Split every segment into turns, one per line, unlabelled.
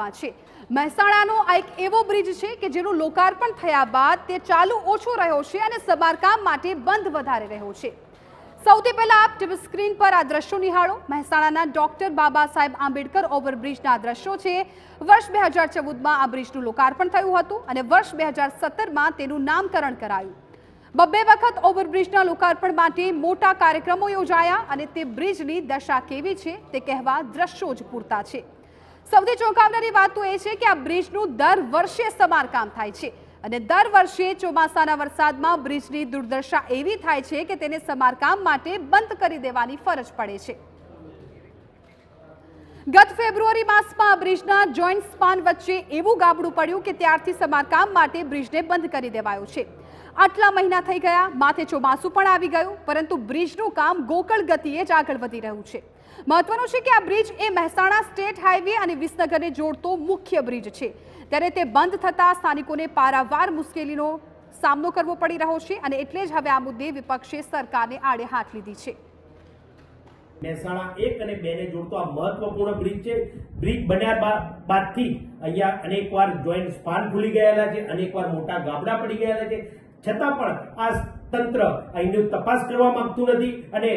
હાલતમાં છે। મહેસાણાનો આ એક એવો બ્રિજ છે કે જેનું લોકાર્પણ થયા બાદ તે ચાલુ ઓછો રહ્યો છે અને સમારકામ માટે બંધ વધારે રહ્યો છે। સૌથી પહેલા આપ ટીવી સ્ક્રીન પર આ દ્રશ્યો નિહાળો। મહેસાણાના ડોક્ટર બાબા સાહેબ આંબેડકર ઓવરબ્રિજના દ્રશ્યો છે। વર્ષ 2014માં આ બ્રિજનું લોકાર્પણ થયું હતું અને વર્ષ 2017માં તેનું નામકરણ કરાયું। બબ્બે વખત ઓવરબ્રિજના લોકાર્પણ માટે મોટા કાર્યક્રમો યોજાયા અને તે બ્રિજની દશા કેવી છે તે કહેવા દ્રશ્યો જ પૂરતા છે। સૌથી ચોંકાવનારી વાત તો એ છે કે આ બ્રિજનું દર વર્ષે સમારકામ થાય છે અને દર વર્ષે ચોમાસાના વરસાદમાં બ્રિજની દુર્દશા એવી થાય છે કે તેને સમારકામ માટે બંધ કરી દેવાની ફરજ પડે છે। ગત ફેબ્રુઆરી માસમાં આ બ્રિજના જોઈન્ટ સ્પાન વચ્ચે એવું ગાબડું પડ્યું કે ત્યારથી સમારકામ માટે બ્રિજને બંધ કરી દેવાયો છે। આટલા મહિના થઈ ગયા, માથે ચોમાસું પણ આવી ગયું, પરંતુ બ્રિજનું કામ ગોકળ ગતિએ જ આગળ વધી રહ્યું છે। મહત્વનું છે કે આ બ્રિજ એ મહેસાણા સ્ટેટ હાઈવે અને વિસનગરને જોડતો મુખ્ય બ્રિજ છે, ત્યારે તે બંધ થતા સ્થાનિકોને પારાવાર મુશ્કેલીનો સામનો કરવો પડી રહ્યો છે અને એટલે જ હવે આ મુદ્દે વિપક્ષે સરકારને આડે હાથ લીધી છે।
મહેસાણા 1 અને 2 ને જોડતો આ મહત્વપૂર્ણ બ્રિજ છે। બ્રિજ બન્યા બાદથી અહીંયા અનેકવાર જોઈન્ટ સ્પાન ખુલી ગયેલા છે, અનેકવાર મોટા ગાબડા પડી ગયેલા છે, છતાં પણ આ તંત્ર અહીંની તપાસ કરવા માંગતું નથી અને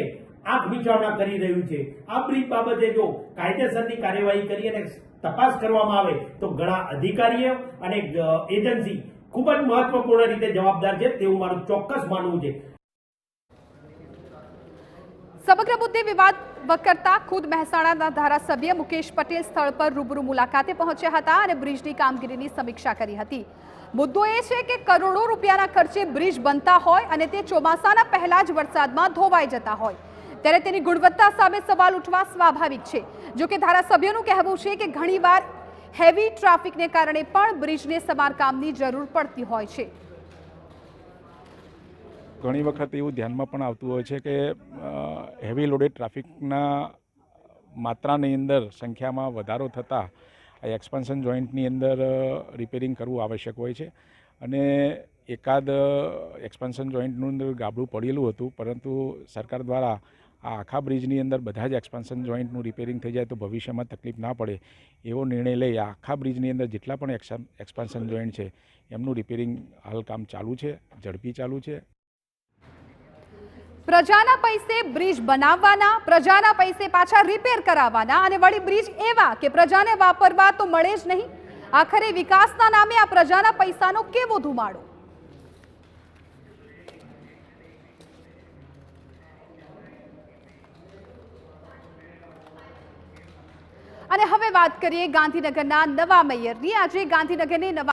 આંખ વિચારણા કરી રહ્યું છે। આ બ્રિજ બાબતે જો કાયદેસરની કાર્યવાહી કરી અને તપાસ કરવામાં આવે તો ઘણા અધિકારીઓ અને એજન્સી ખૂબ જ મહત્વપૂર્ણ રીતે જવાબદાર છે તેવું મારું ચોક્કસ માનવું છે।
સમગ્ર મુદ્દે વિવાદ કરતા ખુદ મહેસાણાના ધારાસભ્ય મુકેશ પટેલ સ્થળ પર રૂબરૂ મુલાકાતે પહોંચ્યા હતા અને બ્રિજની કામગીરીની સમીક્ષા કરી હતી। મુદ્દો એ છે કે કરોડો રૂપિયાના ખર્ચે બ્રિજ બનતા હોય અને તે ચોમાસાના પહેલા જ વરસાદમાં ધોવાઈ જતા હોય ત્યારે તેની ગુણવત્તા સામે સવાલ ઉઠવા સ્વાભાવિક છે। જો કે ધારાસભ્યનું કહેવું છે કે ઘણીવાર હેવી ટ્રાફિકને કારણે પણ બ્રિજને સમારકામની જરૂર પડતી હોય છે।
ઘણી વખત એવું ધ્યાનમાં પણ આવતું હોય છે કે હેવી લોડેડ ટ્રાફિકના માત્રાની અંદર સંખ્યામાં વધારો થતાં એક્સપાન્શન જોઈન્ટની અંદર રિપેરિંગ કરવું આવશ્યક હોય છે અને એકાદ એક્સપાન્શન જોઈન્ટનું અંદર ગાબડું પડેલું હતું, પરંતુ સરકાર દ્વારા આ આખા બ્રિજની અંદર બધા જ એક્સપાન્શન જોઈન્ટનું રિપેરિંગ થઈ જાય તો ભવિષ્યમાં તકલીફ ના પડે એવો નિર્ણય લઈ આખા બ્રિજની અંદર જેટલા પણ એક્સપાન્શન જોઈન્ટ છે એમનું રિપેરિંગ હાલ કામ ચાલુ છે, ઝડપી ચાલુ છે।
પ્રજાના પૈસે બ્રિજ બનાવવાના, પ્રજાના પૈસે પાછા રિપેર કરાવવાના અને વળી બ્રિજ એવા કે પ્રજાને વાપરવા તો મળે જ નહીં। આખરે વિકાસના નામે આ પ્રજાના પૈસાનો કેવો ધુમાડો। અને હવે વાત કરીએ ગાંધીનગરના નવા મેયરની। આજે ગાંધીનગરની નવા